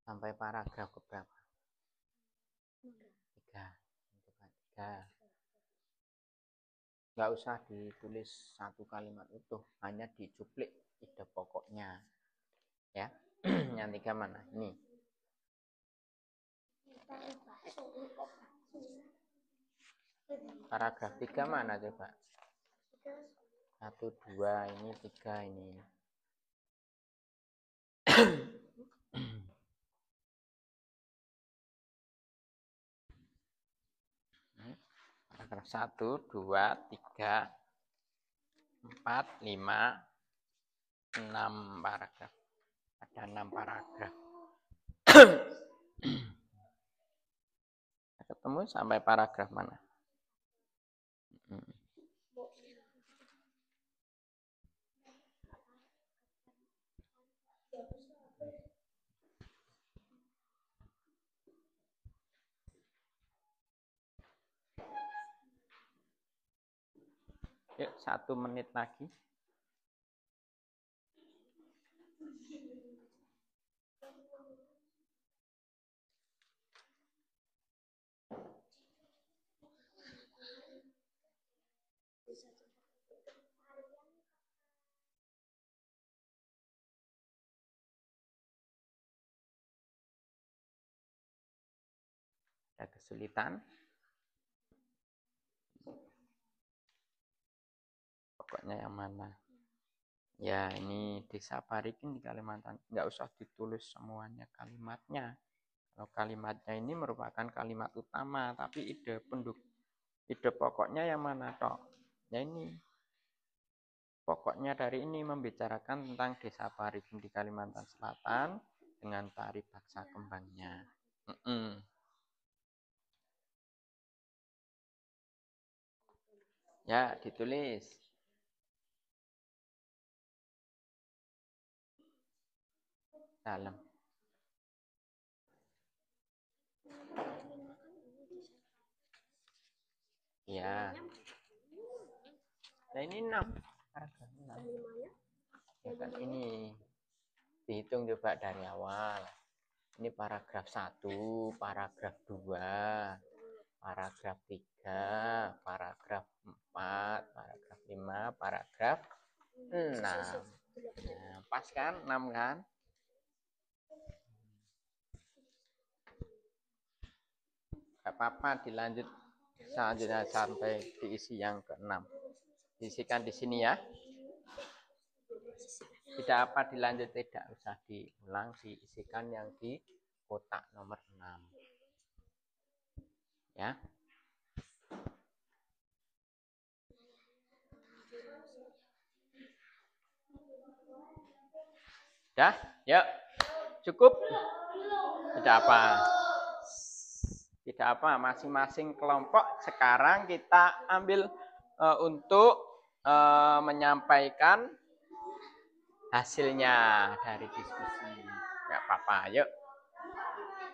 Sampai paragraf keberapa? 3. Nggak usah ditulis satu kalimat utuh, hanya dicuplik ide pokoknya. Ya, yang 3 mana? Ini. Paragraf 3 mana coba? 1, 2, ini 3 ini. Paragraf 1, 2, 3, 4, 5, 6 paragraf. Ada 6 paragraf. Ketemu sampai paragraf mana? Yuk, 1 menit lagi. Ada kesulitan? Pokoknya yang mana? Ya, ini Desa Parikin di Kalimantan. Nggak usah ditulis semuanya kalimatnya. Kalau kalimatnya ini merupakan kalimat utama, tapi ide pokoknya yang mana, Tok? Ya ini. Pokoknya dari ini membicarakan tentang Desa Parikin di Kalimantan Selatan dengan tari baksa kembangnya. Ya, ditulis. Dalam. Ya. Nah, ini 6. Paragraf 6. Ya kan ini. Dihitung coba dari awal. Ini paragraf 1, paragraf 2, paragraf 3, paragraf 4, paragraf 5, paragraf 6. Nah, pas kan? 6 kan? Gak apa-apa, dilanjut selanjutnya sampai diisi yang ke-6. Diisikan di sini ya. Tidak apa dilanjut, tidak usah diulang, diisikan yang di kotak nomor 6. Ya. Dah? Yuk. Cukup? Tidak apa. Tidak apa, masing-masing kelompok sekarang kita ambil untuk menyampaikan hasilnya dari diskusi. Tidak apa-apa, yuk.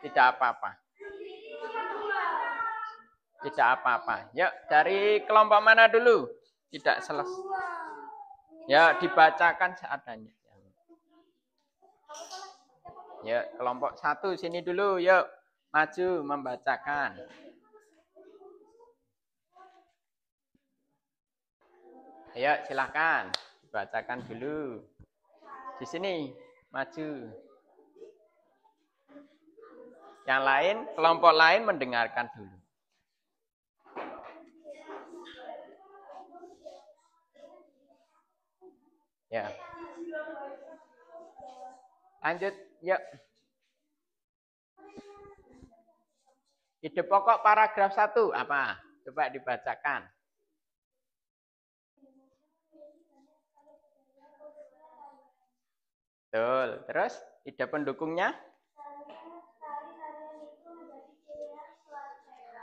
Tidak apa-apa. Tidak apa-apa. Yuk, dari kelompok mana dulu? Tidak selesai. Ya, dibacakan seadanya. Yuk, kelompok 1 sini dulu, yuk. Maju membacakan. Ayo, silakan. Dibacakan dulu. Di sini, maju. Yang lain, kelompok lain mendengarkan dulu. Ya. Lanjut, yuk. Ide pokok paragraf 1 apa? Coba dibacakan. Betul. Terus ide pendukungnya?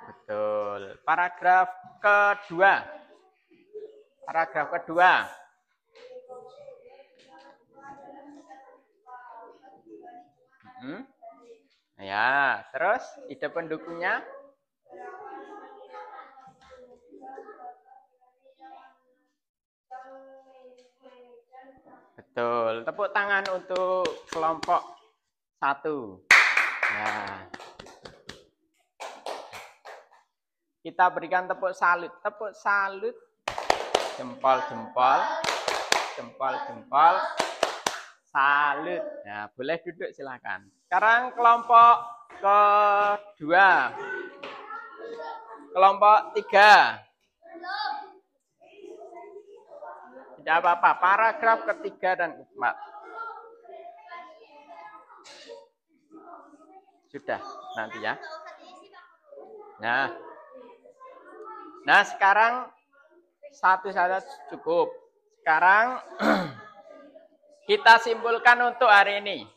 Betul. Paragraf kedua. Paragraf kedua. Ya, terus ide pendukungnya? Betul. Tepuk tangan untuk kelompok 1. Nah, kita berikan tepuk salut. Tepuk salut. Jempol-jempol. Jempol-jempol. Salut. Nah, boleh duduk silakan. Sekarang kelompok kedua. Kelompok 3. Tidak apa-apa. Paragraf ketiga dan keempat. Sudah nanti ya. Nah sekarang satu saja cukup. Sekarang kita simpulkan untuk hari ini.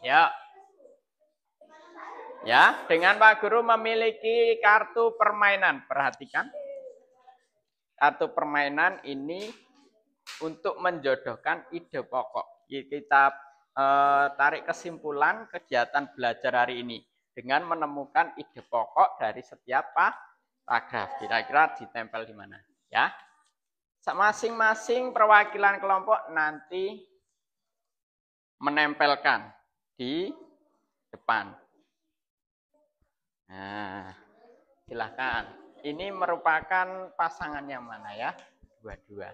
Ya, dengan Pak Guru memiliki kartu permainan. Perhatikan. Kartu permainan ini untuk menjodohkan ide pokok. Kita tarik kesimpulan kegiatan belajar hari ini dengan menemukan ide pokok dari setiap paragraf. Kira-kira ditempel di mana? Ya, masing-masing perwakilan kelompok nanti menempelkan di depan. Nah, silahkan. Ini merupakan pasangan yang mana ya? Dua-dua.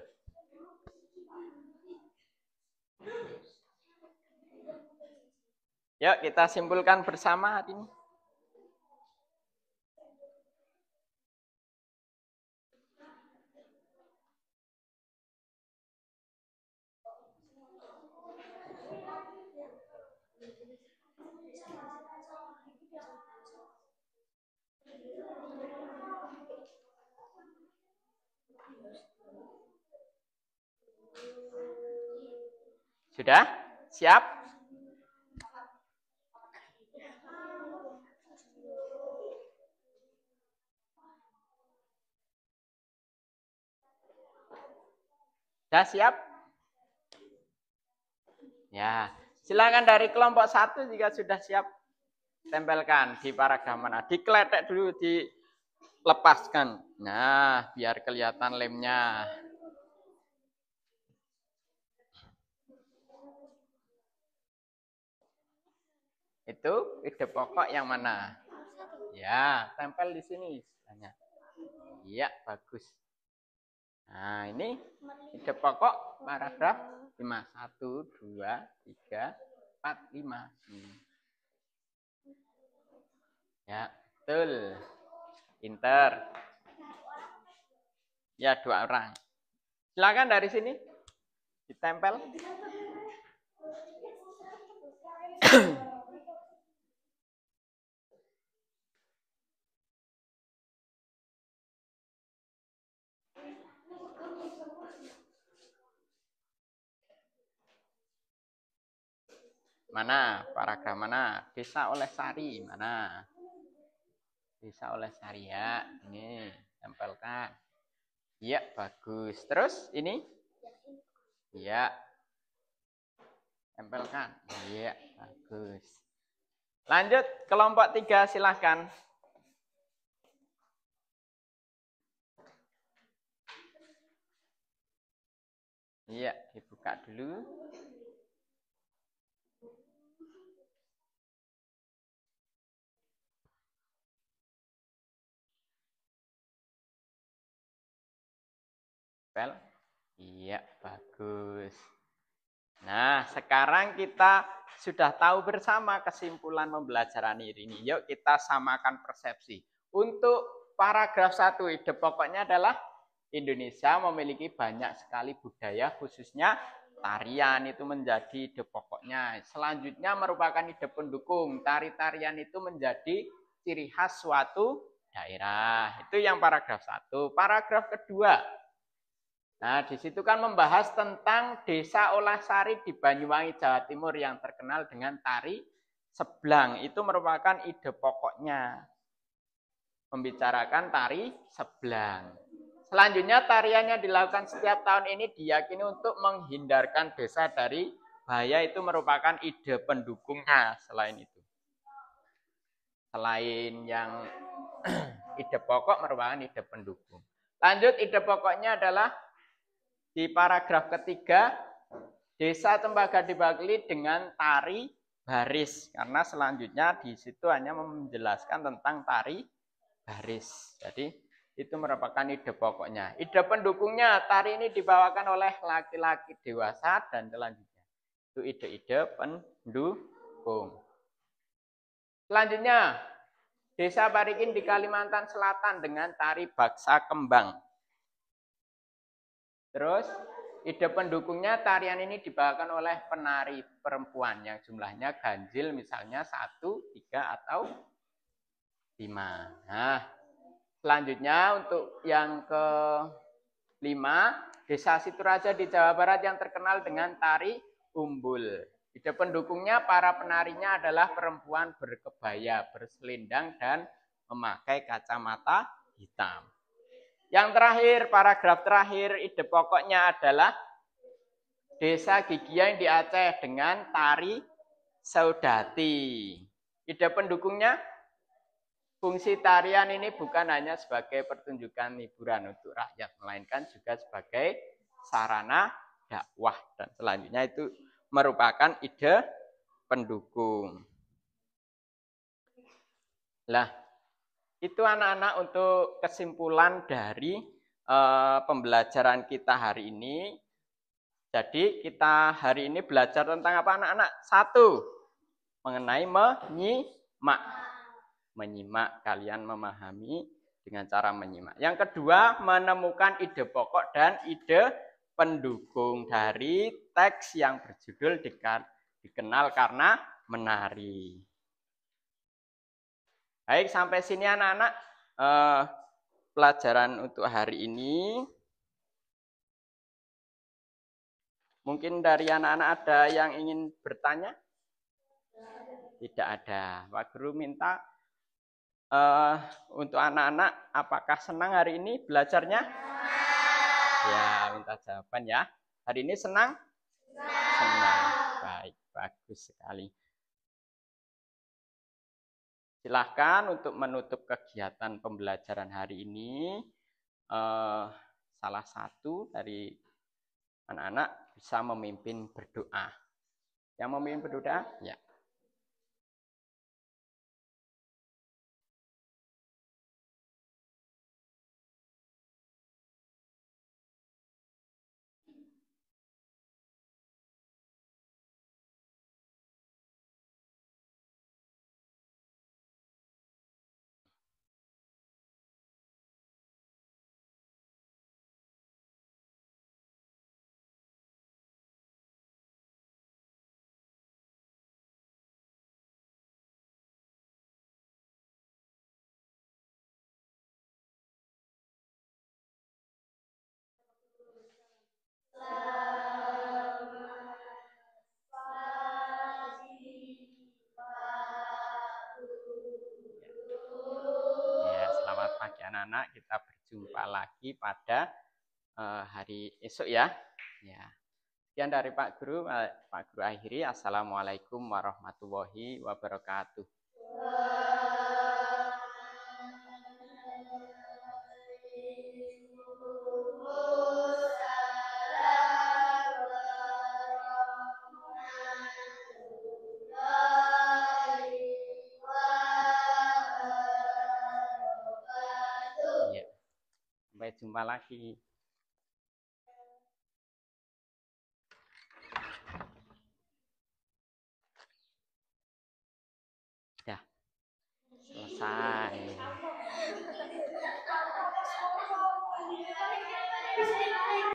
Yuk kita simpulkan bersama hari ini. Sudah? Siap? Sudah siap? Ya, silakan dari kelompok 1 jika sudah siap, tempelkan di paragraf mana. Dikeletek dulu, dilepaskan. Nah, biar kelihatan lemnya. Itu ide pokok yang mana? Ya, tempel di sini. Iya, bagus. Nah, ini ide pokok paragraf 5. 1, 2, 3, 4, 5. Ya, betul. Pinter. Ya, 2 orang. Silakan dari sini. Ditempel. Mana? Paragraf mana? Desa oleh Sari. Mana? Desa oleh Sari ya. Ini tempelkan. Iya, bagus. Terus ini? Iya. Tempelkan. Iya, bagus. Lanjut kelompok 3 silahkan. Iya, dibuka dulu. Iya, bagus. Nah, sekarang kita sudah tahu bersama kesimpulan pembelajaran ini. Yuk kita samakan persepsi. Untuk paragraf 1, ide pokoknya adalah Indonesia memiliki banyak sekali budaya, khususnya tarian itu menjadi ide pokoknya. Selanjutnya merupakan ide pendukung. Tari-tarian itu menjadi ciri khas suatu daerah. Itu yang paragraf 1. Paragraf kedua. Nah, di situ kan membahas tentang Desa Olasari di Banyuwangi, Jawa Timur yang terkenal dengan tari seblang. Itu merupakan ide pokoknya. Membicarakan tari seblang. Selanjutnya tariannya dilakukan setiap tahun ini diyakini untuk menghindarkan desa dari bahaya, itu merupakan ide pendukungnya. Selain itu, selain yang ide pokok merupakan ide pendukung. Lanjut, ide pokoknya adalah di paragraf ketiga, desa Tembaga dibakli dengan tari baris, karena selanjutnya di situ hanya menjelaskan tentang tari baris. Jadi itu merupakan ide pokoknya. Ide pendukungnya, tari ini dibawakan oleh laki-laki dewasa dan selanjutnya. Itu ide-ide pendukung. Selanjutnya, Desa Barikin di Kalimantan Selatan dengan tari baksa kembang. Terus, ide pendukungnya, tarian ini dibawakan oleh penari perempuan yang jumlahnya ganjil, misalnya 1, 3, atau 5. Nah, selanjutnya untuk yang ke-5, Desa Situraja di Jawa Barat yang terkenal dengan tari umbul. Ide pendukungnya, para penarinya adalah perempuan berkebaya, berselendang, dan memakai kacamata hitam. Yang terakhir, paragraf terakhir, ide pokoknya adalah Desa Gigiang di Aceh dengan tari saudati. Ide pendukungnya, fungsi tarian ini bukan hanya sebagai pertunjukan hiburan untuk rakyat, melainkan juga sebagai sarana dakwah. Dan selanjutnya itu merupakan ide pendukung. Lah, itu anak-anak untuk kesimpulan dari pembelajaran kita hari ini. Jadi kita hari ini belajar tentang apa anak-anak? 1, mengenai menyimak. Menyimak, kalian memahami dengan cara menyimak. Yang kedua, menemukan ide pokok dan ide pendukung dari teks yang berjudul Dikenal Karena Menari. Baik, sampai sini anak-anak pelajaran untuk hari ini. Mungkin dari anak-anak ada yang ingin bertanya? Tidak ada. Pak Guru minta untuk anak-anak, apakah senang hari ini belajarnya? Ya, minta jawaban ya. Hari ini senang? Senang. Baik, bagus sekali. Silahkan untuk menutup kegiatan pembelajaran hari ini. Salah satu dari anak-anak bisa memimpin berdoa. Yang memimpin berdoa? Ya. Ya, selamat pagi anak-anak. Kita berjumpa lagi pada hari esok ya. Ya. Sekian dari Pak Guru. Pak Guru akhiri. Assalamualaikum warahmatullahi wabarakatuh. Ya. Sampai jumpa lagi. Ya, selesai.